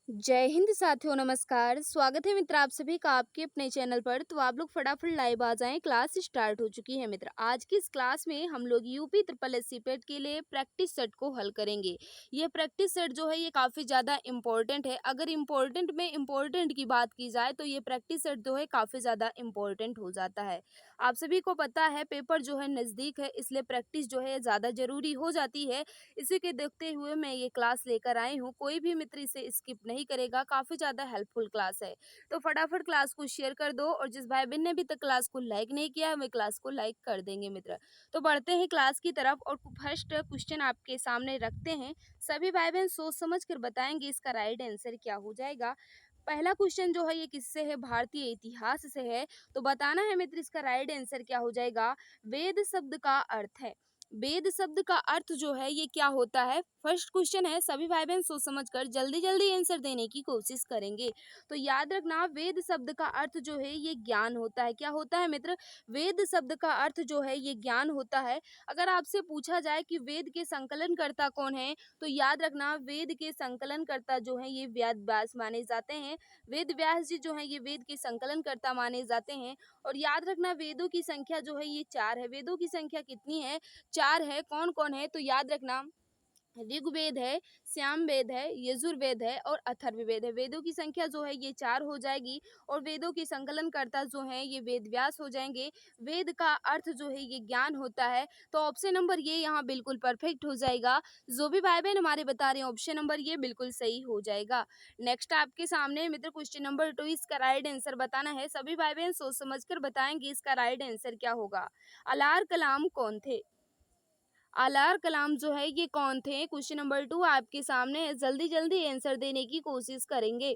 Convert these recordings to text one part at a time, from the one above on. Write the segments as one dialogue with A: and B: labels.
A: जय हिंद साथियों, नमस्कार। स्वागत है मित्र आप सभी का आपके अपने चैनल पर। तो आप लोग फटाफट लाइव आ जाएं, क्लास स्टार्ट हो चुकी है मित्र। आज की इस क्लास में हम लोग यूपी ट्रिपल एससी पेट के लिए प्रैक्टिस सेट को हल करेंगे। ये प्रैक्टिस सेट जो है ये काफ़ी ज़्यादा इम्पोर्टेंट है। अगर इम्पोर्टेंट में इम्पोर्टेंट की बात की जाए तो ये प्रैक्टिस सेट जो है काफ़ी ज़्यादा इम्पोर्टेंट हो जाता है। आप सभी को पता है पेपर जो है नज़दीक है, इसलिए प्रैक्टिस जो है ज़्यादा ज़रूरी हो जाती है। इसी के देखते हुए मैं ये क्लास लेकर आई हूँ। कोई भी मित्र इसे स्किप नहीं करेगा, काफ़ी ज़्यादा हेल्पफुल क्लास है। तो फटाफट क्लास को शेयर कर दो और जिस भाई बहन ने अभी तक क्लास को लाइक नहीं किया है वे क्लास को लाइक कर देंगे मित्र। तो बढ़ते हैं क्लास की तरफ और फर्स्ट क्वेश्चन आपके सामने रखते हैं। सभी भाई बहन सोच समझ कर बताएंगे इसका राइट आंसर क्या हो जाएगा। पहला क्वेश्चन जो है ये किससे है? भारतीय इतिहास से है। तो बताना है मित्र इसका राइट आंसर क्या हो जाएगा। वेद शब्द का अर्थ है। वेद शब्द का अर्थ जो है ये क्या होता है? फर्स्ट क्वेश्चन है, सभी भाई बहन सोच समझ कर जल्दी जल्दी आंसर देने की कोशिश करेंगे। तो याद रखना वेद शब्द का अर्थ जो है ये ज्ञान होता है। क्या होता है मित्र? वेद शब्द का अर्थ जो है ये ज्ञान होता है। अगर आपसे पूछा जाए कि वेद के संकलन करता कौन है, तो याद रखना वेद के संकलन करता जो है ये वेद व्यास माने जाते हैं। वेद व्यास जी जो है ये वेद के संकलन करता माने जाते हैं। और याद रखना वेदों की संख्या जो है ये 4 है। वेदों की संख्या कितनी है? 4 है। कौन-कौन है? तो याद रखना ऋग्वेद है, सामवेद है, यजुर्वेद है और अथर्ववेद है। वेदों की संख्या जो है ये 4 हो जाएगी और वेदों के संकलनकर्ता जो हैं ये वेद व्यास हो जाएंगे। वेद का अर्थ जो है ये ज्ञान होता है। तो ऑप्शन नंबर ये यहाँ बिल्कुल परफेक्ट हो जाएगा। जो भी भाई बहन हमारे बता रहे हैं ऑप्शन नंबर ये बिल्कुल सही हो जाएगा। नेक्स्ट आपके सामने मित्र क्वेश्चन नंबर 2, इसका राइट आंसर बताना है। सभी भाई बहन सोच समझ कर बताएंगे इसका राइट आंसर क्या होगा। अलार कलाम कौन थे? आलार कलाम जो है ये कौन थे? क्वेश्चन नंबर 2 आपके सामने है। जल्दी जल्दी आंसर देने की कोशिश करेंगे।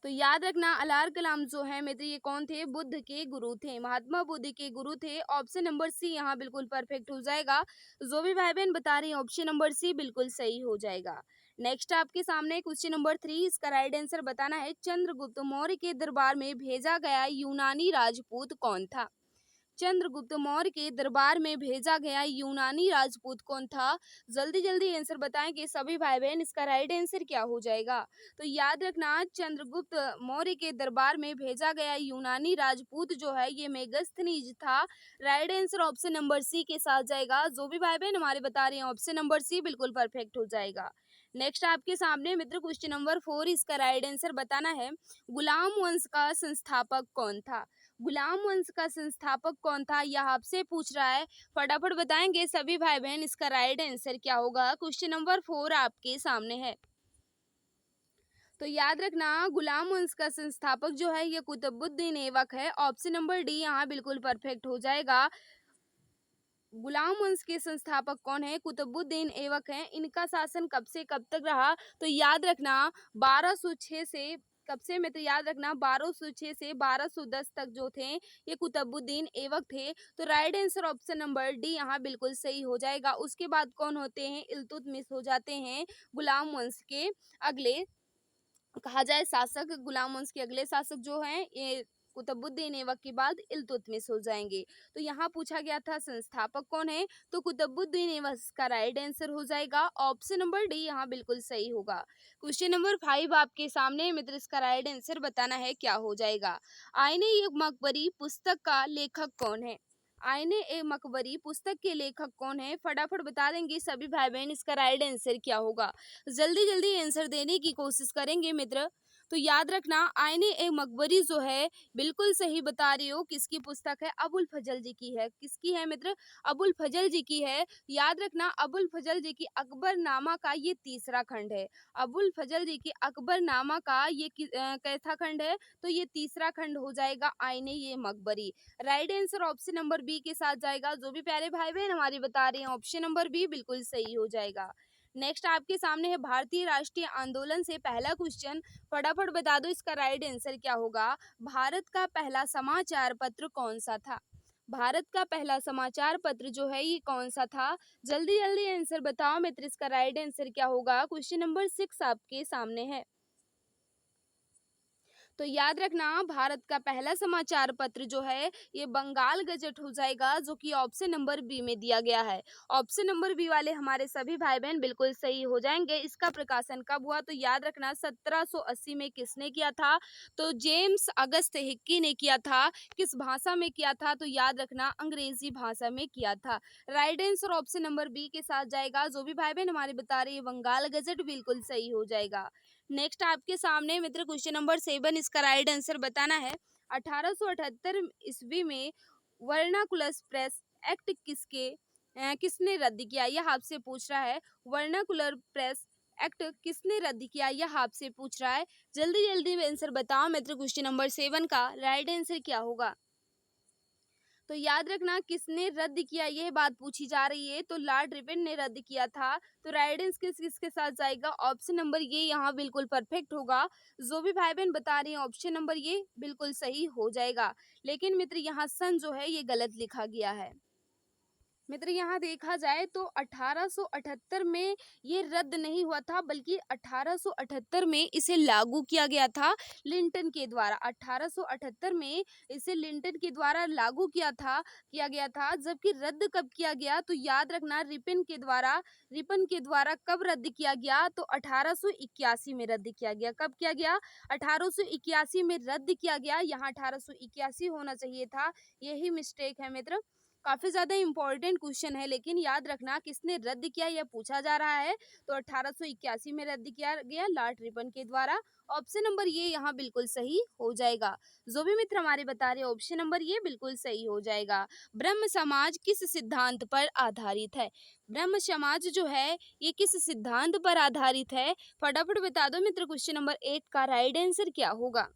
A: तो याद रखना अलार कलाम जो है मित्र ये कौन थे? बुद्ध के गुरु थे, महात्मा बुद्ध के गुरु थे। ऑप्शन नंबर सी यहाँ बिल्कुल परफेक्ट हो जाएगा। जो भी भाई बहन बता रही हैं ऑप्शन नंबर सी बिल्कुल सही हो जाएगा। नेक्स्ट आपके सामने क्वेश्चन नंबर 3, इसका राइट आंसर बताना है। चंद्रगुप्त मौर्य के दरबार में भेजा गया यूनानी राजपूत कौन था? चंद्रगुप्त मौर्य के दरबार में भेजा गया यूनानी राजपूत कौन था? जल्दी जल्दी आंसर बताएंगे सभी भाई बहन इसका राइट आंसर क्या हो जाएगा। तो याद रखना चंद्रगुप्त मौर्य के दरबार में भेजा गया यूनानी राजपूत जो है ये मेगस्थनीज था। Right answer option number C के साथ जाएगा। जो भी भाई बहन हमारे बता रहे हैं ऑप्शन नंबर सी बिल्कुल परफेक्ट हो जाएगा। नेक्स्ट आपके सामने मित्र क्वेश्चन नंबर 4, इसका राइट आंसर बताना है। गुलाम वंश का संस्थापक कौन था? गुलाम वंश का संस्थापक कौन था यह आपसे पूछ रहा है। फटाफट बताएंगे सभी भाई बहन इसका राइट आंसर क्या होगा। क्वेश्चन नंबर 4 आपके सामने है। तो याद रखना गुलाम वंश का संस्थापक जो है ये कुतुबुद्दीन ऐबक है। ऑप्शन नंबर डी यहाँ बिल्कुल परफेक्ट हो जाएगा। गुलाम वंश के संस्थापक कौन है? कुतुबुद्दीन ऐबक हैं। इनका शासन कब से कब तक रहा? तो याद रखना 1206 से कब से मित्र याद रखना 1206 से 1210 तक जो थे ये कुतुबुद्दीन ऐबक थे। तो right answer option number D यहाँ बिल्कुल सही हो जाएगा। उसके बाद कौन होते हैं? इल्तुतमिश हो जाते हैं गुलाम वंश के अगले कहा जाए शासक। गुलाम वंश के अगले शासक जो हैं ये कुतुबुद्दीन ऐबक के बाद इल्तुतमिश हो जाएंगे। तो यहाँ पूछा गया था संस्थापक कौन है? तो कुतुबुद्दीन ऐबक का राइट आंसर हो जाएगा। ऑप्शन नंबर डी यहाँ बिल्कुल सही होगा। क्वेश्चन नंबर 5 आपके सामने मित्र इसका राइट आंसर बताना है क्या हो जाएगा। आईने ये मकबरी पुस्तक का लेखक कौन है? आईने ए मकबरी पुस्तक के लेखक कौन है? फटाफट बता देंगे सभी भाई बहन इसका राइट आंसर क्या होगा। जल्दी जल्दी आंसर देने की कोशिश करेंगे मित्र। तो याद रखना आईने ए मकबरी जो है बिल्कुल सही बता रही हो। किसकी पुस्तक है? अबुल फजल जी की है। किसकी है मित्र? अबुल फजल जी की है। याद रखना अबुल फजल जी की अकबरनामा का ये तीसरा खंड है। अबुल फजल जी की अकबरनामा का ये कैसा खंड है? तो ये तीसरा खंड हो जाएगा आईने ये मकबरी। Right answer option number B के साथ जाएगा। जो भी प्यारे भाई बहन हमारे बता रहे हैं ऑप्शन नंबर बी बिल्कुल सही हो जाएगा। नेक्स्ट आपके सामने है भारतीय राष्ट्रीय आंदोलन से पहला क्वेश्चन। फटाफट बता दो इसका राइट आंसर क्या होगा। भारत का पहला समाचार पत्र कौन सा था? भारत का पहला समाचार पत्र जो है ये कौन सा था? जल्दी जल्दी आंसर बताओ मित्र इसका राइट आंसर क्या होगा। क्वेश्चन नंबर 6 आपके सामने है। तो याद रखना भारत का पहला समाचार पत्र जो है ये बंगाल गजट हो जाएगा, जो कि ऑप्शन नंबर बी में दिया गया है। ऑप्शन नंबर बी वाले हमारे सभी भाई बहन बिल्कुल सही हो जाएंगे। इसका प्रकाशन कब हुआ? तो याद रखना 1780 में किसने किया था? तो जेम्स अगस्त हिक्की ने किया था। किस भाषा में किया था? तो याद रखना अंग्रेजी भाषा में किया था। Right answer option number B के साथ जाएगा। जो भी भाई बहन हमारे बता रहे हैं बंगाल गजट बिल्कुल सही हो जाएगा। नेक्स्ट आपके सामने मित्र क्वेश्चन नंबर 7, इसका राइट आंसर बताना है। 1878 ईस्वी में वर्नाकुलर प्रेस एक्ट किसने रद्द किया? यह आपसे पूछ रहा है। वर्नाकुलर प्रेस एक्ट किसने रद्द किया? यह आपसे पूछ रहा है। जल्दी जल्दी आंसर बताओ मित्र। क्वेश्चन नंबर 7 का राइट आंसर क्या होगा? तो याद रखना किसने रद्द किया, यह बात पूछी जा रही है। तो लॉर्ड रिपन ने रद्द किया था। तो राइट आंसर किसके साथ जाएगा? ऑप्शन नंबर ये यहाँ बिल्कुल परफेक्ट होगा। जो भी भाई बहन बता रहे हैं ऑप्शन नंबर ये बिल्कुल सही हो जाएगा। लेकिन मित्र यहाँ सन जो है ये गलत लिखा गया है। मित्र यहाँ देखा जाए तो 1878 में ये रद्द नहीं हुआ था, बल्कि 1878 में इसे लागू किया गया था लिंटन के द्वारा। 1878 में इसे लिंटन के द्वारा लागू किया गया था। जबकि रद्द कब किया गया? तो याद रखना रिपन के द्वारा कब रद्द किया गया? तो 1881 में रद्द किया गया। कब किया गया? 1881 में रद्द किया गया। यहाँ 1881 होना चाहिए था, यही मिस्टेक है मित्र। काफी ज्यादा इंपॉर्टेंट क्वेश्चन है, लेकिन याद रखना किसने रद्द किया यह पूछा जा रहा है। तो 1881 में रद्द किया गया लॉर्ड रिपन के द्वारा। ऑप्शन नंबर ये यहाँ बिल्कुल सही हो जाएगा। जो भी मित्र हमारे बता रहे ऑप्शन नंबर ये बिल्कुल सही हो जाएगा। ब्रह्म समाज किस सिद्धांत पर आधारित है? ब्रह्म समाज जो है ये किस सिद्धांत पर आधारित है? फटाफट बता दो मित्र। क्वेश्चन नंबर 8 का राइट आंसर क्या होगा?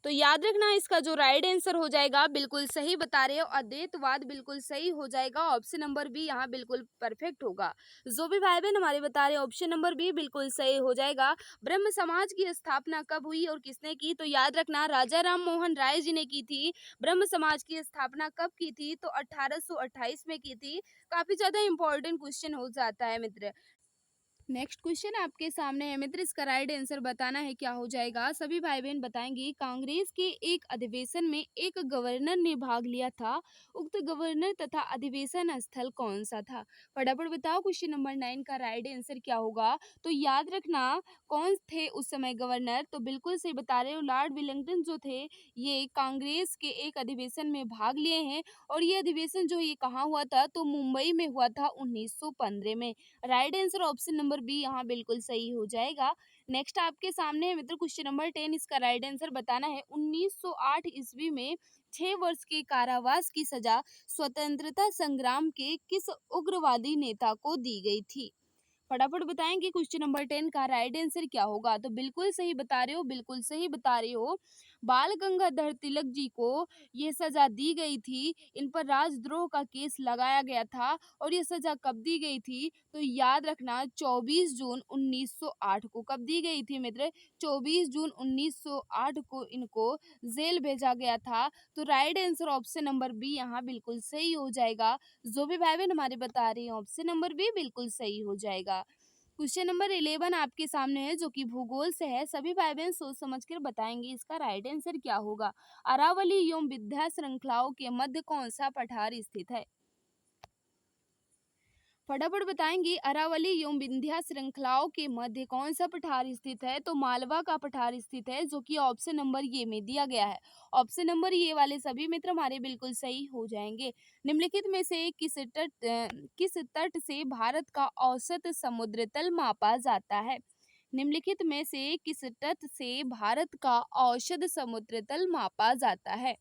A: तो याद रखना इसका जो राइट आंसर हो जाएगा बिल्कुल सही बता रहे हो, अद्वैतवाद बिल्कुल सही हो जाएगा। ऑप्शन नंबर बी यहाँ बिल्कुल परफेक्ट होगा। जो भी भाई बहन हमारे बता रहे ऑप्शन नंबर बी बिल्कुल सही हो जाएगा। ब्रह्म समाज की स्थापना कब हुई और किसने की? तो याद रखना राजा राम मोहन राय जी ने की थी। ब्रह्म समाज की स्थापना कब की थी? तो 1828 में की थी। काफी ज्यादा इंपॉर्टेंट क्वेश्चन हो जाता है मित्र। नेक्स्ट क्वेश्चन आपके सामने है मित्र। इसका राइट आंसर बताना है, क्या हो जाएगा? सभी भाई बहन बताएंगे। कांग्रेस के एक अधिवेशन में एक गवर्नर ने भाग लिया था। उक्त गवर्नर तथा अधिवेशन स्थल कौन सा था? फटाफट बताओ। क्वेश्चन नंबर 9 का राइट आंसर क्या होगा? तो याद रखना कौन थे उस समय गवर्नर? तो बिल्कुल सही बता रहे हो, लॉर्ड विलिंगटन जो थे ये कांग्रेस के एक अधिवेशन में भाग लिए हैं। और ये अधिवेशन जो है ये कहाँ हुआ था? तो मुंबई में हुआ था 1915 में। Right answer option number B यहाँ बिल्कुल सही हो जाएगा। नेक्स्ट आपके सामने है मित्र क्वेश्चन नंबर 10, इसका राइट आंसर बताना है। 1908 ईस्वी में 6 वर्ष के कारावास की सजा स्वतंत्रता संग्राम के किस उग्रवादी नेता को दी गई थी? फटाफट बताएंगे। क्वेश्चन नंबर 10 का राइट आंसर क्या होगा? तो बिल्कुल सही बता रहे हो, बिल्कुल सही बता रहे हो। बाल गंगाधर तिलक जी को ये सजा दी गई थी। इन पर राजद्रोह का केस लगाया गया था। और ये सजा कब दी गई थी? तो याद रखना 24 जून 1908 को। कब दी गई थी मित्र? 24 जून 1908 को इनको जेल भेजा गया था। तो right answer option number B यहाँ बिल्कुल सही हो जाएगा। जो भी भाई बहन हमारे बता रहे हैं ऑप्शन नंबर बी बिल्कुल सही हो जाएगा। क्वेश्चन नंबर 11 आपके सामने है, जो कि भूगोल से है। सभी भाई बहन सोच समझ कर बताएंगे इसका राइट आंसर क्या होगा। अरावली एवं विंध्य श्रृंखलाओं के मध्य कौन सा पठार स्थित है? फटाफट बताएंगे। अरावली एवं विंध्य श्रृंखलाओं के मध्य कौन सा पठार स्थित है? तो मालवा का पठार स्थित है, जो कि ऑप्शन नंबर ये में दिया गया है। ऑप्शन नंबर ये वाले सभी मित्र हमारे बिल्कुल सही हो जाएंगे। निम्नलिखित में से किस तट से भारत का औसत समुद्र तल मापा जाता है? निम्नलिखित में से किस तट से भारत का औसत समुद्र तल मापा जाता है?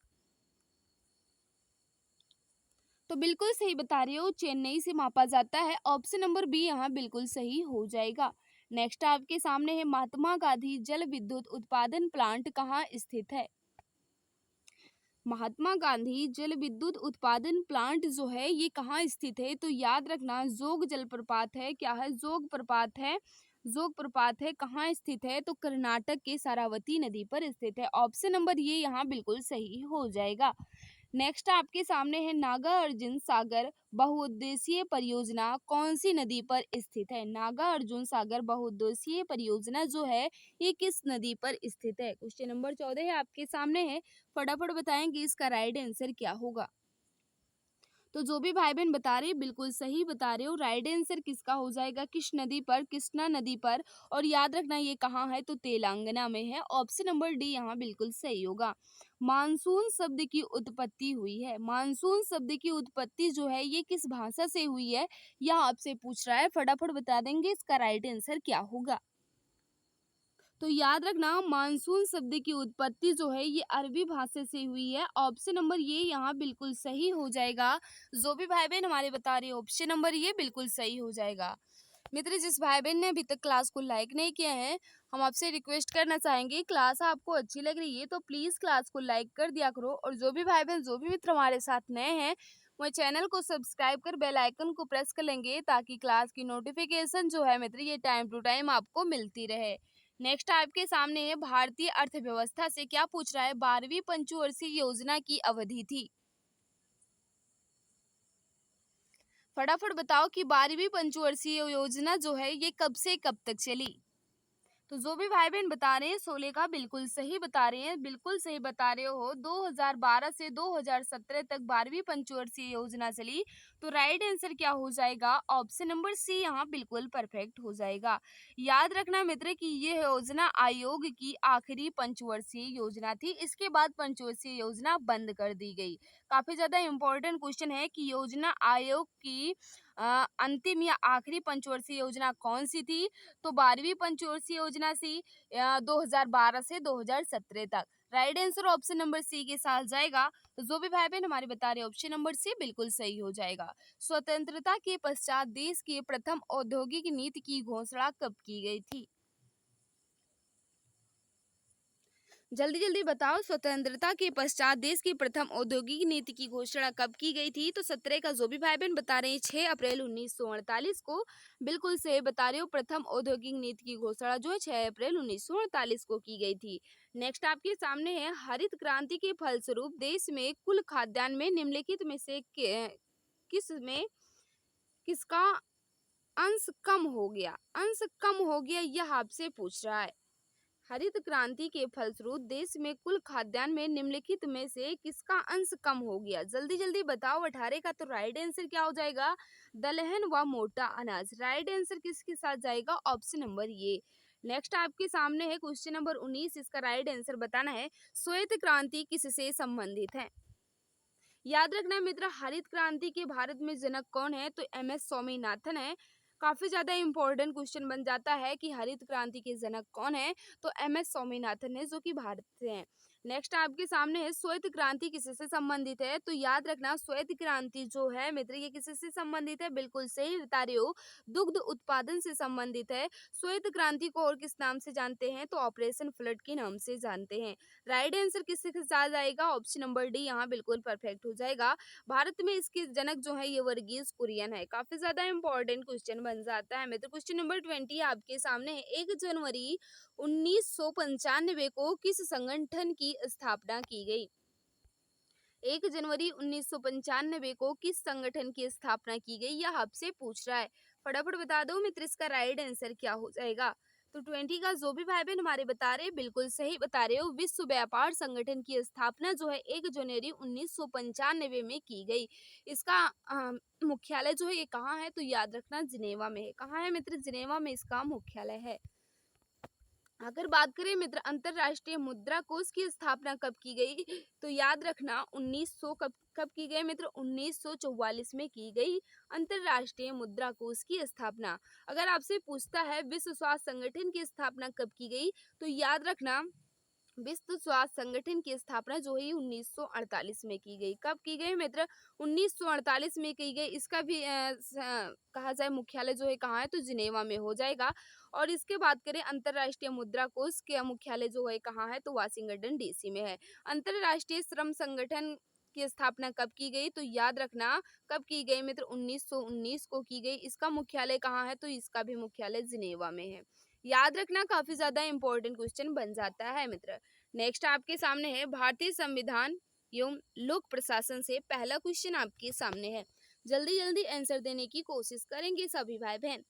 A: तो बिल्कुल सही बता रही हो, चेन्नई से मापा जाता है। ऑप्शन नंबर बी यहाँ बिल्कुल सही हो जाएगा। नेक्स्ट आपके सामने है महात्मा गांधी जल विद्युत उत्पादन प्लांट कहाँ स्थित है? महात्मा गांधी जल विद्युत उत्पादन प्लांट जो है ये कहाँ स्थित है? तो याद रखना जोग जलप्रपात है। क्या है? जोग प्रपात है। जोग प्रपात है। कहाँ स्थित है? तो कर्नाटक के सारावती नदी पर स्थित है। ऑप्शन नंबर ये यहाँ बिल्कुल सही हो जाएगा। नेक्स्ट आपके सामने है नागार्जुन सागर बहुउद्देशीय परियोजना कौन सी नदी पर स्थित है। नागार्जुन सागर बहुउद्देशीय परियोजना जो है ये किस नदी पर स्थित है। क्वेश्चन नंबर 14 है आपके सामने है, फटाफट बताएंगे इसका राइट आंसर क्या होगा। तो जो भी भाई बहन बता रहे हैं बिल्कुल सही बता रहे हो। राइट आंसर किसका हो जाएगा, किस नदी पर, कृष्णा नदी पर। और याद रखना ये कहाँ है, तो तेलंगाना में है। ऑप्शन नंबर डी यहाँ बिल्कुल सही होगा। मानसून शब्द की उत्पत्ति हुई है। मानसून शब्द की उत्पत्ति जो है ये किस भाषा से हुई है, यह आपसे पूछ रहा है। फटाफट बता देंगे इसका राइट आंसर क्या होगा। तो याद रखना मानसून शब्द की उत्पत्ति जो है ये अरबी भाषा से हुई है। ऑप्शन नंबर ये यहाँ बिल्कुल सही हो जाएगा। जो भी भाई बहन हमारे बता रहे हैं ऑप्शन नंबर ये बिल्कुल सही हो जाएगा। मित्र, जिस भाई बहन ने अभी तक क्लास को लाइक नहीं किया है, हम आपसे रिक्वेस्ट करना चाहेंगे, क्लास आपको अच्छी लग रही है तो प्लीज क्लास को लाइक कर दिया करो। और जो भी भाई बहन, जो भी मित्र हमारे साथ नए हैं, वो चैनल को सब्सक्राइब कर बेल आइकन को प्रेस कर लेंगे ताकि क्लास की नोटिफिकेशन जो है मित्र ये टाइम टू टाइम आपको मिलती रहे। नेक्स्ट आपके सामने है, भारतीय अर्थव्यवस्था से क्या पूछ रहा है, 12वीं पंचवर्षीय योजना की अवधि थी। फटाफट बताओ कि 12वीं पंचवर्षीय योजना जो है ये कब से कब तक चली। तो जो भी भाई बहन बता रहे हैं 16 का बिल्कुल सही बता रहे हैं, बिल्कुल सही बता रहे हो। 2012 से 2017 तक 12वीं पंचवर्षीय योजना चली। तो राइट आंसर क्या हो जाएगा, ऑप्शन नंबर सी यहाँ बिल्कुल परफेक्ट हो जाएगा। याद रखना मित्र कि ये योजना आयोग की आखिरी पंचवर्षीय योजना थी। इसके बाद पंचवर्षीय योजना बंद कर दी गई। काफी ज्यादा इंपॉर्टेंट क्वेश्चन है कि योजना आयोग की अंतिम या आखिरी पंचवर्षीय योजना कौन सी थी। तो 12वीं पंचवर्षीय योजना सी 2012 से 2017 तक। Right answer option number C के साथ जाएगा। तो जो भी भाई बहन हमारे बता रहे ऑप्शन नंबर सी बिल्कुल सही हो जाएगा। स्वतंत्रता के पश्चात देश की प्रथम औद्योगिक नीति की घोषणा कब की गई थी। जल्दी जल्दी बताओ, स्वतंत्रता के पश्चात देश की प्रथम औद्योगिक नीति की घोषणा कब की गई थी। तो 17 का जो भी भाई बहन बता रहे हैं 6 अप्रैल 1948 को बिल्कुल सही बता रहे हो। प्रथम औद्योगिक नीति की घोषणा जो है 6 अप्रैल 1948 को की गई थी। नेक्स्ट आपके सामने है, हरित क्रांति के फलस्वरूप देश में कुल खाद्यान्न में निम्नलिखित में से किस में किसका अंश कम हो गया। अंश कम हो गया यह आपसे पूछ रहा है। हरित क्रांति के फलस्वरूप देश में कुल खाद्यान्न में निम्नलिखित में से किसका अंश कम हो गया। जल्दी जल्दी बताओ 18 का। तो राइट आंसर क्या हो जाएगा, दलहन व मोटा अनाज। राइट आंसर किसके साथ जाएगा, ऑप्शन नंबर ये। नेक्स्ट आपके सामने है क्वेश्चन नंबर 19, इसका राइट आंसर बताना है। श्वेत क्रांति किससे संबंधित है। याद रखना मित्र, हरित क्रांति के भारत में जनक कौन है, तो MS स्वामीनाथन है। काफी ज्यादा इंपॉर्टेंट क्वेश्चन बन जाता है कि हरित क्रांति के जनक कौन है, तो MS स्वामीनाथन है जो कि भारत से हैं। नेक्स्ट आपके सामने है, श्वेत क्रांति किससे संबंधित है। तो याद रखना श्वेत क्रांति जो है मित्र ये किससे संबंधित है, बिल्कुल सही बता रहे हो, दुग्ध उत्पादन से संबंधित है। श्वेत क्रांति को और किस नाम से जानते हैं, तो ऑपरेशन फ्लड के नाम से जानते हैं। राइट आंसर किसके साथ जाएगा, ऑप्शन नंबर डी यहाँ बिल्कुल परफेक्ट हो जाएगा। भारत में इसके जनक जो है ये वर्गीज कुरियन है। काफी ज्यादा इंपॉर्टेंट क्वेश्चन बन जाता है मित्र। क्वेश्चन नंबर 20 आपके सामने है, 1 जनवरी 1995 को किस संगठन की स्थापना की गई। 1 जनवरी 1995 को किस संगठन की स्थापना की गई, यह आपसे पूछ रहा है। फटाफट बता दो मित्र इसका राइट आंसर क्या हो जाएगा। तो 20 का जो भी भाई बहन हमारे बता रहे हैं बिल्कुल सही बता रहे हो। विश्व व्यापार संगठन की स्थापना जो है 1 जनवरी 1995 में की गई। इसका मुख्यालय जो है ये कहाँ है, तो याद रखना जिनेवा में है। कहाँ है मित्र, जिनेवा में इसका मुख्यालय है। अगर बात करें मित्र अंतरराष्ट्रीय मुद्रा कोष की स्थापना कब की गई, तो याद रखना 1900 कब की गई मित्र, 1944 में की गई अंतरराष्ट्रीय मुद्रा कोष की स्थापना। अगर आपसे पूछता है विश्व स्वास्थ्य संगठन की स्थापना कब की गई, तो याद रखना विश्व स्वास्थ्य संगठन की स्थापना जो है 1948 में की गई। कब की गई मित्र, 1948 में की गई। इसका भी कहा जाए मुख्यालय जो है कहाँ है, तो जिनेवा में हो जाएगा। और इसके बात करें अंतरराष्ट्रीय मुद्रा कोष के मुख्यालय जो है कहाँ है, तो वाशिंगटन DC में है। अंतरराष्ट्रीय श्रम संगठन की स्थापना कब की गई, तो याद रखना कब की गई मित्र, 1919 को की गई। इसका मुख्यालय कहाँ है, तो इसका भी मुख्यालय जिनेवा में है। याद रखना काफी ज्यादा इंपॉर्टेंट क्वेश्चन बन जाता है मित्र। नेक्स्ट आपके सामने है, भारतीय संविधान एवं लोक प्रशासन से पहला क्वेश्चन आपके सामने है। जल्दी जल्दी आंसर देने की कोशिश करेंगे सभी भाई बहन।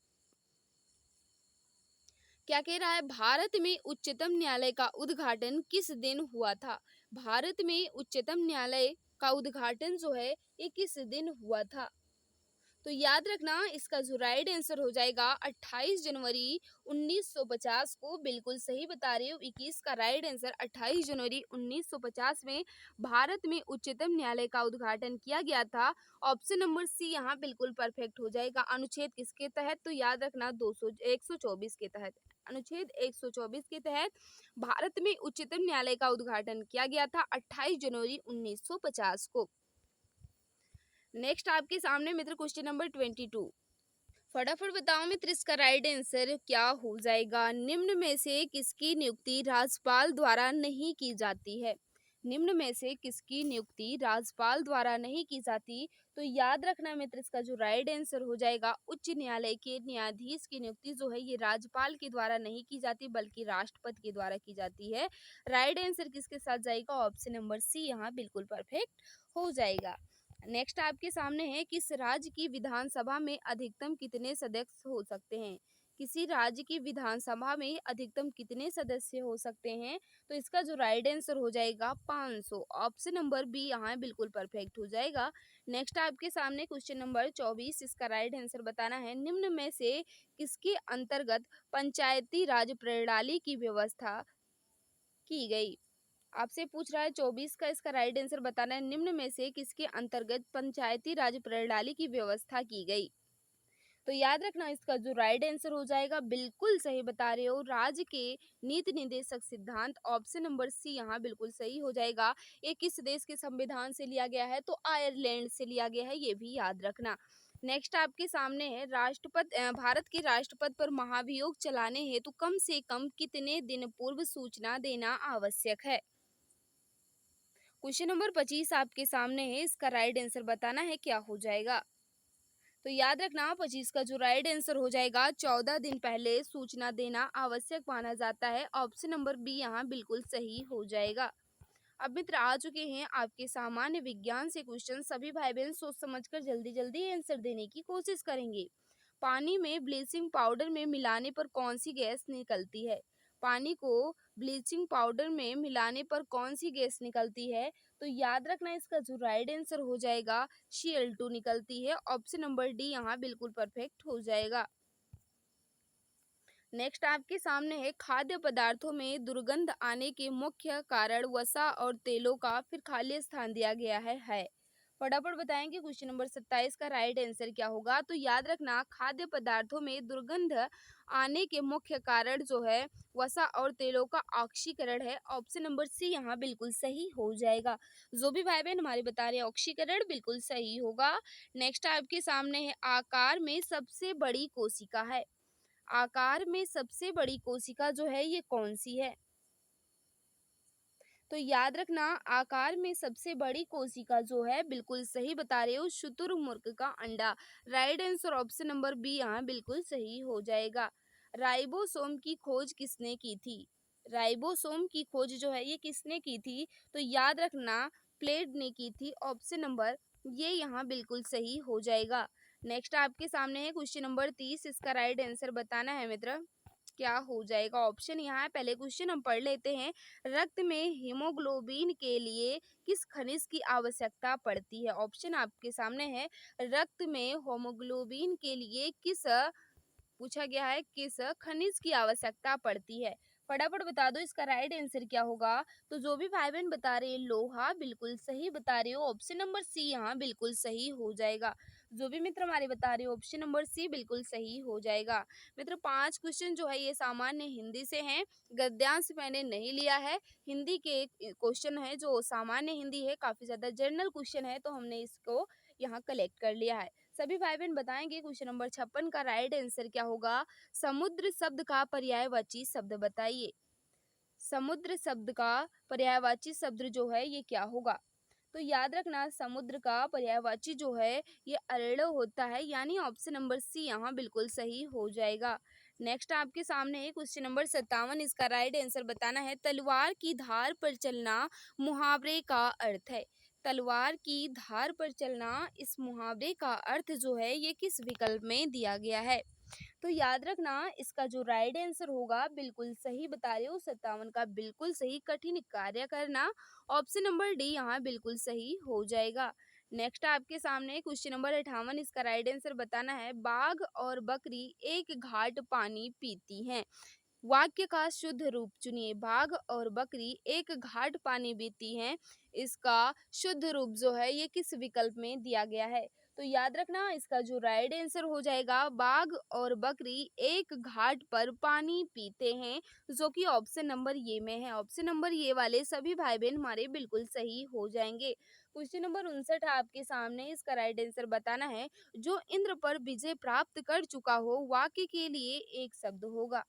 A: क्या कह रहा है, भारत में उच्चतम न्यायालय का उद्घाटन किस दिन हुआ था? भारत में उच्चतम न्यायालय का उद्घाटन जो है ये किस दिन हुआ था? तो याद रखना इसका जो राइट आंसर हो जाएगा 28 जनवरी 1950 को। बिल्कुल सही बता रही हूँ, 21 का राइट आंसर 28 जनवरी 1950 में भारत में उच्चतम न्यायालय का उद्घाटन किया गया था। ऑप्शन नंबर सी यहाँ बिल्कुल परफेक्ट हो जाएगा। अनुच्छेद किसके तहत? तो याद रखना 124 के तहत। अनुच्छेद 124 के तहत भारत में उच्चतम न्यायालय का उद्घाटन किया गया था 28 जनवरी 1950 को। नेक्स्ट आपके सामने मित्र क्वेश्चन नंबर 22। फटाफट बताओ मित्र इसका राइट आंसर क्या हो जाएगा। निम्न में से किसकी नियुक्ति राज्यपाल द्वारा नहीं की जाती है? निम्न में से किसकी नियुक्ति राज्यपाल द्वारा नहीं की जाती? तो याद रखना मित्र इसका जो राइट आंसर हो जाएगा उच्च न्यायालय के न्यायाधीश की नियुक्ति जो है ये राज्यपाल के द्वारा नहीं की जाती बल्कि राष्ट्रपति के द्वारा की जाती है। राइट आंसर किसके साथ जाएगा? ऑप्शन नंबर सी यहाँ बिल्कुल परफेक्ट हो जाएगा। नेक्स्ट आपके सामने है, किस राज्य की विधानसभा में अधिकतम कितने सदस्य हो सकते हैं? किसी राज्य की विधानसभा में अधिकतम कितने सदस्य हो सकते हैं? तो इसका जो राइट आंसर हो जाएगा 500। ऑप्शन नंबर बी यहाँ बिल्कुल परफेक्ट हो जाएगा। नेक्स्ट आपके सामने क्वेश्चन नंबर 24, इसका राइट आंसर बताना है। निम्न में से किसके अंतर्गत पंचायती राज प्रणाली की व्यवस्था की गई? आपसे पूछ रहा है 24 का, इसका राइट आंसर बताना है। निम्न में से किसके अंतर्गत पंचायती राज प्रणाली की व्यवस्था की गई? तो याद रखना इसका जो राइट आंसर हो जाएगा बिल्कुल सही बता रहे हो, राज्य के नीति निर्देशक सिद्धांत। ऑप्शन नंबर सी यहाँ बिल्कुल सही हो जाएगा। ये किस देश के संविधान से लिया गया है? तो आयरलैंड से लिया गया है, ये भी याद रखना। नेक्स्ट आपके सामने है, राष्ट्रपति भारत के राष्ट्रपति पर महाभियोग चलाने हेतु कम से कम कितने दिन पूर्व सूचना देना आवश्यक है? क्वेश्चन नंबर 25 आपके सामने है, इसका राइट आंसर बताना है क्या हो जाएगा। तो याद रखना 25 का जो राइट आंसर हो जाएगा 14 दिन पहले सूचना देना आवश्यक माना जाता है। ऑप्शन नंबर बी यहाँ बिल्कुल सही हो जाएगा। अब मित्र आ चुके हैं आपके सामान्य विज्ञान से क्वेश्चन। सभी भाई बहन सोच समझकर जल्दी जल्दी आंसर देने की कोशिश करेंगे। पानी में ब्लीचिंग पाउडर में मिलाने पर कौन सी गैस निकलती है? पानी को ब्लीचिंग पाउडर में मिलाने पर कौन सी गैस निकलती है? तो याद रखना इसका जो राइट आंसर हो जाएगा Cl2 निकलती है। ऑप्शन नंबर डी यहाँ बिल्कुल परफेक्ट हो जाएगा। नेक्स्ट आपके सामने है, खाद्य पदार्थों में दुर्गंध आने के मुख्य कारण वसा और तेलों का फिर खाली स्थान दिया गया है। फटाफट बताएंगे क्वेश्चन नंबर 27 का राइट आंसर क्या होगा। तो याद रखना खाद्य पदार्थों में दुर्गंध आने के मुख्य कारण जो है वसा और तेलों का ऑक्सीकरण है। ऑप्शन नंबर सी यहाँ बिल्कुल सही हो जाएगा। जो भी भाई बहन हमारे बता रहे हैं ऑक्सीकरण बिल्कुल सही होगा। नेक्स्ट आपके सामने है, आकार में सबसे बड़ी कोशिका है। आकार में सबसे बड़ी कोशिका जो है ये कौन सी है? तो याद रखना आकार में सबसे बड़ी कोशिका जो है बिल्कुल सही बता रहे हो, शुतुरमुर्ग का अंडा। Right answer option number B यहाँ बिल्कुल सही हो जाएगा। राइबोसोम की खोज किसने की थी? राइबोसोम की खोज जो है ये किसने की थी? तो याद रखना प्लेड ने की थी। ऑप्शन नंबर ये यहाँ बिल्कुल सही हो जाएगा। नेक्स्ट आपके सामने है क्वेश्चन नंबर 30, इसका राइट आंसर बताना है मित्र क्या हो जाएगा। ऑप्शन यहाँ है, पहले क्वेश्चन हम पढ़ लेते हैं। रक्त में हीमोग्लोबिन के लिए किस खनिज की आवश्यकता पड़ती है? ऑप्शन आपके सामने है, रक्त में होमोग्लोबिन के लिए किस पूछा गया है किस खनिज की आवश्यकता पड़ती है? फटाफट बता दो इसका राइट आंसर क्या होगा। तो जो भी भाई बहन बता रहे हैं लोहा बिल्कुल सही बता रहे हो। ऑप्शन नंबर सी यहाँ बिल्कुल सही हो जाएगा। जो भी मित्र हमारे बता रहे हो ऑप्शन नंबर सी बिल्कुल सही हो जाएगा। मित्र 5 क्वेश्चन जो है ये सामान्य हिंदी से हैं, गद्यांश मैंने नहीं लिया है। हिंदी के क्वेश्चन है जो सामान्य हिंदी है, काफी ज्यादा जनरल क्वेश्चन है तो हमने इसको यहाँ कलेक्ट कर लिया है। सभी भाई बहन बताएंगे क्वेश्चन नंबर 56 का राइट आंसर क्या होगा। समुद्र शब्द का पर्यायवाची शब्द बताइए। समुद्र शब्द का पर्यायवाची शब्द जो है ये क्या होगा? तो याद रखना समुद्र का पर्यायवाची जो है ये अरेड़ो होता है, यानी ऑप्शन नंबर सी यहाँ बिल्कुल सही हो जाएगा। नेक्स्ट आपके सामने है क्वेश्चन नंबर 57, इसका राइट आंसर बताना है। तलवार की धार पर चलना मुहावरे का अर्थ है। तलवार की धार पर चलना, इस मुहावरे का अर्थ जो है ये किस विकल्प में दिया गया है? तो याद रखना, इसका जो राइट आंसर होगा बिल्कुल सही बता रहे हो, 57 का बिल्कुल सही। कठिन कार्य करना, ऑप्शन नंबर डी यहाँ बिल्कुल सही हो जाएगा। नेक्स्ट आपके सामने क्वेश्चन नंबर 58, इसका राइट आंसर बताना है। बाघ और बकरी एक घाट पानी पीती हैं। वाक्य का शुद्ध रूप चुनिए। बाघ और बकरी एक घाट पानी पीती हैं, इसका शुद्ध रूप जो है ये किस विकल्प में दिया गया है? तो याद रखना, इसका जो राइट आंसर हो जाएगा, बाघ और बकरी एक घाट पर पानी पीते हैं, जो कि ऑप्शन नंबर ये में है। ऑप्शन नंबर ये वाले सभी भाई बहन हमारे बिल्कुल सही हो जाएंगे। क्वेश्चन नंबर 59 आपके सामने, इसका राइट आंसर बताना है। जो इंद्र पर विजय प्राप्त कर चुका हो, वाक्य के लिए एक शब्द होगा।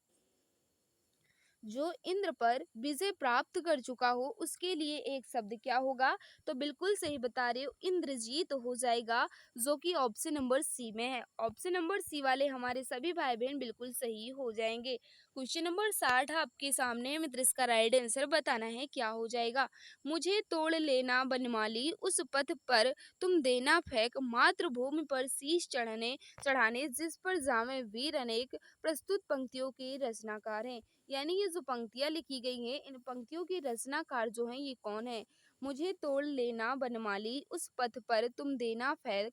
A: जो इंद्र पर विजय प्राप्त कर चुका हो उसके लिए एक शब्द क्या होगा? तो बिल्कुल सही बता रहे हो, इंद्रजीत हो जाएगा, जो कि ऑप्शन नंबर सी में है। ऑप्शन नंबर सी वाले हमारे सभी भाई बहन बिल्कुल सही हो जाएंगे। क्वेश्चन नंबर 60 आपके सामने है मित्र, इसका राइट आंसर बताना है क्या हो जाएगा? मुझे तोड़ लेना बनमाली, उस पथ पर तुम देना फेंक, मातृभूमि पर शीश चढ़ाने जिस पर जामे वीर अनेक, प्रस्तुत पंक्तियों के रचनाकार हैं। यानी ये जो पंक्तियां लिखी गई हैं, इन पंक्तियों की रचनाकार जो है ये कौन है? मुझे तोड़ लेना बनमाली, उस पथ पर तुम देना फैल,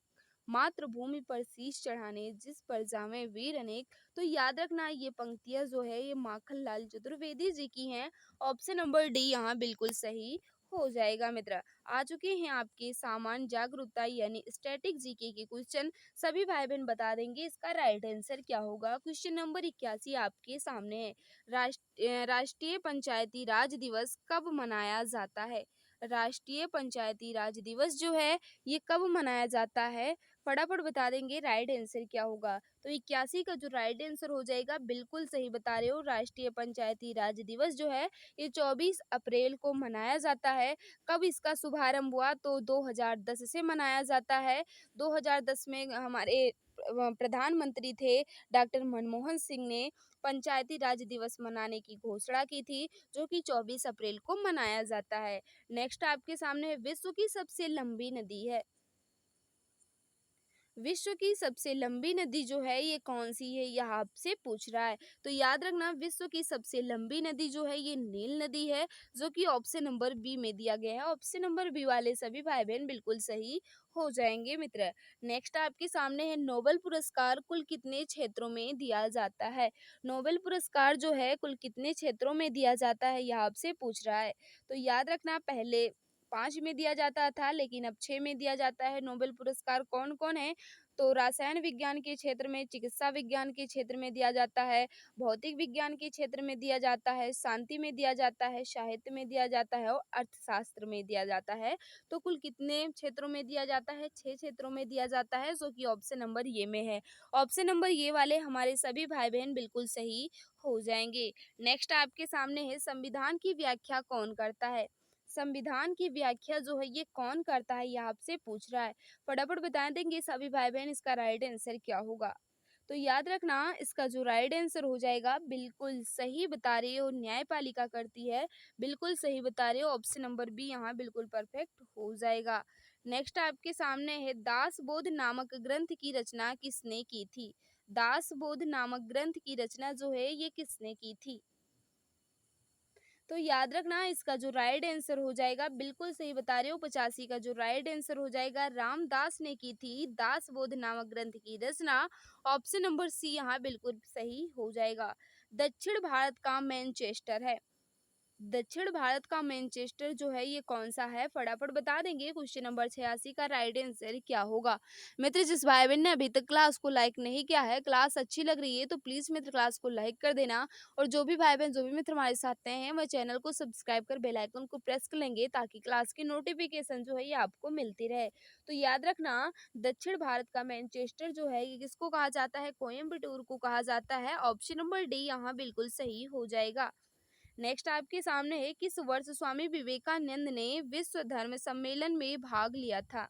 A: मातृभूमि पर शीश चढ़ाने जिस पर जामे वीर अनेक। तो याद रखना, ये पंक्तियां जो है ये माखनलाल चतुर्वेदी जी की हैं। ऑप्शन नंबर डी यहाँ बिल्कुल सही हो जाएगा मित्र। आ चुके हैं आपके सामान्य जागरूकता यानी स्टैटिक जीके के क्वेश्चन। सभी भाई बहन बता देंगे इसका राइट आंसर क्या होगा। क्वेश्चन नंबर 81 आपके सामने है। राष्ट्रीय पंचायती राज दिवस कब मनाया जाता है? राष्ट्रीय पंचायती राज दिवस जो है ये कब मनाया जाता है? फटाफट बता देंगे राइट आंसर क्या होगा। तो 81 का जो राइट आंसर हो जाएगा, बिल्कुल सही बता रहे हो। राष्ट्रीय पंचायती राज दिवस जो है ये 24 अप्रैल को मनाया जाता है। कब इसका शुभारंभ हुआ? तो 2010 से मनाया जाता है। 2010 में हमारे प्रधानमंत्री थे डॉक्टर मनमोहन सिंह ने पंचायती राज दिवस मनाने की घोषणा की थी, जो कि 24 अप्रैल को मनाया जाता है। नेक्स्ट आपके सामने विश्व की सबसे लंबी नदी है। विश्व की सबसे लंबी नदी जो है ये कौन सी है, यह आपसे पूछ रहा है। तो याद रखना, विश्व की सबसे लंबी नदी जो है ये नील नदी है, जो कि ऑप्शन नंबर बी में दिया गया है। ऑप्शन नंबर बी वाले सभी भाई बहन बिल्कुल सही हो जाएंगे मित्र। नेक्स्ट आपके सामने है, नोबेल पुरस्कार कुल कितने क्षेत्रों में दिया जाता है? नोबेल पुरस्कार जो है कुल कितने क्षेत्रों में दिया जाता है, यह आपसे पूछ रहा है। तो याद रखना, पहले 5 में दिया जाता था, लेकिन अब 6 में दिया जाता है। नोबेल पुरस्कार कौन कौन है? तो रसायन विज्ञान के क्षेत्र में, चिकित्सा विज्ञान के क्षेत्र में दिया जाता है, भौतिक विज्ञान के क्षेत्र में दिया जाता है, शांति में दिया जाता है, साहित्य में दिया जाता है और अर्थशास्त्र में दिया जाता है। तो कुल कितने क्षेत्रों में दिया जाता है? 6 क्षेत्रों में दिया जाता है, जो कि ऑप्शन नंबर ये में है। ऑप्शन नंबर ये वाले हमारे सभी भाई बहन बिल्कुल सही हो जाएंगे। नेक्स्ट आपके सामने है, संविधान की व्याख्या कौन करता है? संविधान की व्याख्या जो है ये कौन करता है, यह आपसे पूछ रहा है। फटाफट बता देंगे सभी भाई बहन इसका राइट आंसर क्या होगा। तो याद रखना, इसका जो राइट आंसर हो जाएगा, बिल्कुल सही बता रहे हो, न्यायपालिका करती है। बिल्कुल सही बता रहे हो, ऑप्शन नंबर बी यहाँ बिल्कुल परफेक्ट हो जाएगा। नेक्स्ट आपके सामने है, दासबोध नामक ग्रंथ की रचना किसने की थी? दासबोध नामक ग्रंथ की रचना जो है ये किसने की थी? तो याद रखना, इसका जो राइट आंसर हो जाएगा, बिल्कुल सही बता रहे हो, 85 का जो राइट आंसर हो जाएगा, रामदास ने की थी दासबोध नामक ग्रंथ की रचना। ऑप्शन नंबर सी यहाँ बिल्कुल सही हो जाएगा। दक्षिण भारत का मैनचेस्टर है। दक्षिण भारत का मैनचेस्टर जो है ये कौन सा है? फटाफट बता देंगे। क्वेश्चन नंबर 86 का राइट आंसर क्या होगा? मित्र, जिस भाई बहन ने अभी तक क्लास को लाइक नहीं किया है, क्लास अच्छी लग रही है तो प्लीज मित्र क्लास को लाइक कर देना। और जो भी भाई बहन, जो भी मित्र हमारे साथ नए हैं, वह चैनल को सब्सक्राइब कर बेल आइकन को प्रेस कर लेंगे, ताकि क्लास की नोटिफिकेशन जो है ये आपको मिलती रहे। तो याद रखना, दक्षिण भारत का मैनचेस्टर जो है ये किसको कहा जाता है? कोयम्बटूर को कहा जाता है। ऑप्शन नंबर डी यहाँ बिल्कुल सही हो जाएगा। नेक्स्ट आपके सामने है, किस वर्ष स्वामी विवेकानंद ने विश्व धर्म सम्मेलन में भाग लिया था?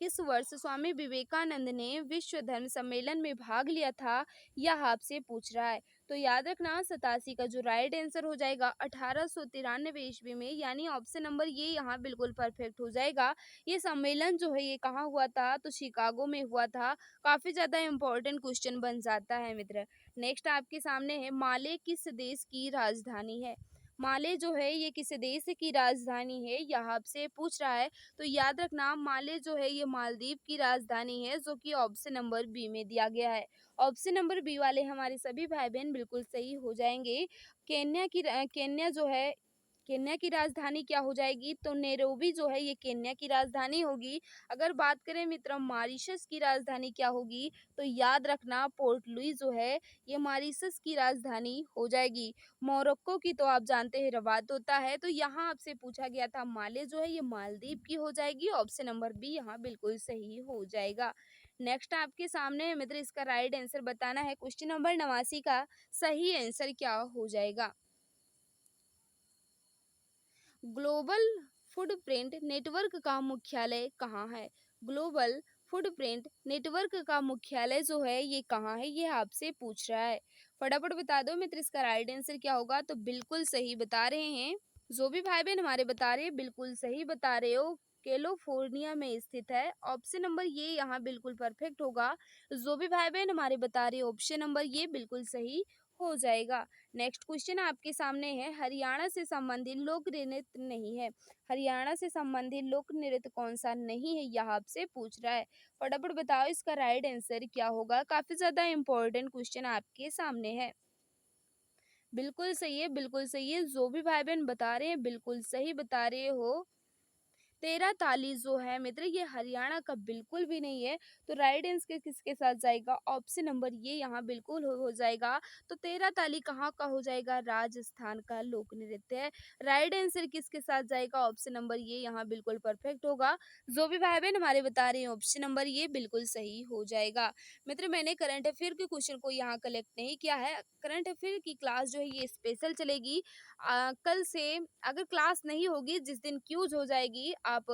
A: किस वर्ष स्वामी विवेकानंद ने विश्व धर्म सम्मेलन में भाग लिया था, यह आपसे पूछ रहा है। तो याद रखना 87 का जो राइट आंसर हो जाएगा 1893 ईस्वी में, यानी ऑप्शन नंबर ये यहाँ बिल्कुल परफेक्ट हो जाएगा। ये सम्मेलन जो है ये कहाँ हुआ था, तो शिकागो में हुआ था। काफी ज्यादा इंपॉर्टेंट क्वेश्चन बन जाता है मित्र। नेक्स्ट आपके सामने है, माले किस देश की राजधानी है। माले जो है ये किस देश की राजधानी है, यह आपसे पूछ रहा है। तो याद रखना माले जो है ये मालदीव की राजधानी है, जो कि ऑप्शन नंबर बी में दिया गया है। ऑप्शन नंबर बी वाले हमारे सभी भाई बहन बिल्कुल सही हो जाएंगे। केन्या जो है, केन्या की राजधानी क्या हो जाएगी, तो नैरोबी जो है ये केन्या की राजधानी होगी। अगर बात करें मित्र मॉरिशस की राजधानी क्या होगी, तो याद रखना पोर्ट लुई जो है ये मॉरिशस की राजधानी हो जाएगी। मोरक्को की तो आप जानते हैं रबात होता है, तो यहाँ आपसे पूछा गया था माले जो है ये मालदीव की हो जाएगी। ऑप्शन नंबर बी यहाँ बिल्कुल सही हो जाएगा। नेक्स्ट आपके सामने है मित्र, इसका राइट आंसर बताना है। क्वेश्चन नंबर 89 का सही आंसर क्या हो जाएगा। ग्लोबल फुटप्रिंट नेटवर्क का मुख्यालय कहाँ है। ग्लोबल फुटप्रिंट नेटवर्क का मुख्यालय जो है ये कहाँ है, ये आपसे पूछ रहा है। फटाफट बता दो मित्र, इसका राइट आंसर क्या होगा। तो बिल्कुल सही बता रहे हैं, जो भी भाई बहन हमारे बता रहे हैं बिल्कुल सही बता रहे हो। कैलिफोर्निया में स्थित है। ऑप्शन नंबर ये यहाँ बिल्कुल परफेक्ट होगा। जो भी भाई बहन हमारे बता रहे हैं ऑप्शन नंबर ये बिल्कुल सही हो जाएगा। नेक्स्ट क्वेश्चन आपके सामने है, हरियाणा से संबंधित लोक नृत्य नहीं है। हरियाणा से संबंधित लोक नृत्य कौन सा नहीं है, यह आपसे पूछ रहा है। फटाफट बताओ इसका राइट आंसर क्या होगा। काफी ज्यादा इंपॉर्टेंट क्वेश्चन आपके सामने है। बिल्कुल सही है, बिल्कुल सही है। जो भी भाई बहन बता रहे हैं बिल्कुल सही बता रहे हो। तेरा ताली जो है मित्र ये हरियाणा का बिल्कुल भी नहीं है। तो राइट आंसर किसके साथ जाएगा, ऑप्शन नंबर ये यहाँ बिल्कुल हो जाएगा। तो तेरा ताली कहाँ का हो जाएगा, राजस्थान का लोक नृत्य है। राइट आंसर किसके साथ जाएगा, ऑप्शन नंबर ये यहाँ बिल्कुल परफेक्ट होगा। जो भी भाई बहन हमारे बता रहे हैं ऑप्शन नंबर ये बिल्कुल सही हो जाएगा। मित्र मैंने करंट अफेयर के क्वेश्चन को यहाँ कलेक्ट नहीं किया है। करंट अफेयर की क्लास जो है ये स्पेशल चलेगी। कल से अगर क्लास नहीं होगी, जिस दिन क्यूज हो जाएगी, आप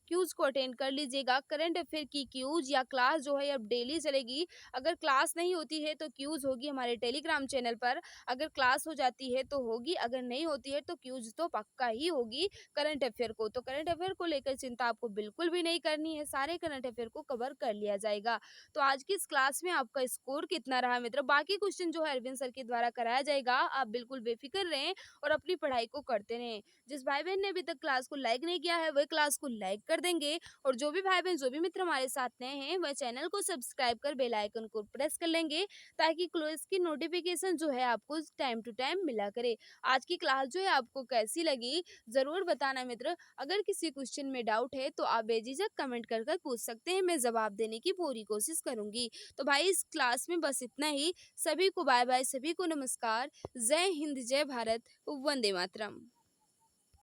A: क्यूज को अटेंड कर लीजिएगा। करंट अफेयर की क्यूज या क्लास जो है अब डेली चलेगी। अगर क्लास नहीं होती है तो क्यूज होगी हमारे टेलीग्राम चैनल पर। अगर क्लास हो जाती है तो होगी, अगर नहीं होती है तो क्यूज तो पक्का ही होगी करंट अफेयर को। तो करंट अफेयर को लेकर चिंता आपको बिल्कुल भी नहीं करनी है, सारे करंट अफेयर को कवर कर लिया जाएगा। तो आज की इस क्लास में आपका स्कोर कितना रहा मित्र, बाकी क्वेश्चन जो है अरविंद सर के द्वारा कराया जाएगा, आप बिल्कुल बेफिक्र रहें और अपनी पढ़ाई को करते रहें। जिस भाई बहन ने अभी तक क्लास को लाइक नहीं किया है वह क्लास को लाइक कर देंगे, और जो भी भाई बहन जो भी मित्र हमारे साथ नए हैं वह चैनल को सब्सक्राइब कर बेल आइकन को प्रेस कर लेंगे, ताकि क्लास की नोटिफिकेशन जो है आपको टाइम टू टाइम मिला करे। आज की क्लास जो है आपको कैसी लगी जरूर बताना मित्र। अगर किसी क्वेश्चन में डाउट है तो आप बेझिझक कमेंट कर पूछ सकते हैं, मैं जवाब देने की पूरी कोशिश करूंगी। तो भाई इस क्लास में बस इतना ही। सभी को बाय बाय, सभी को नमस्कार। जय हिंद, जय भारत, वंदे मातरम।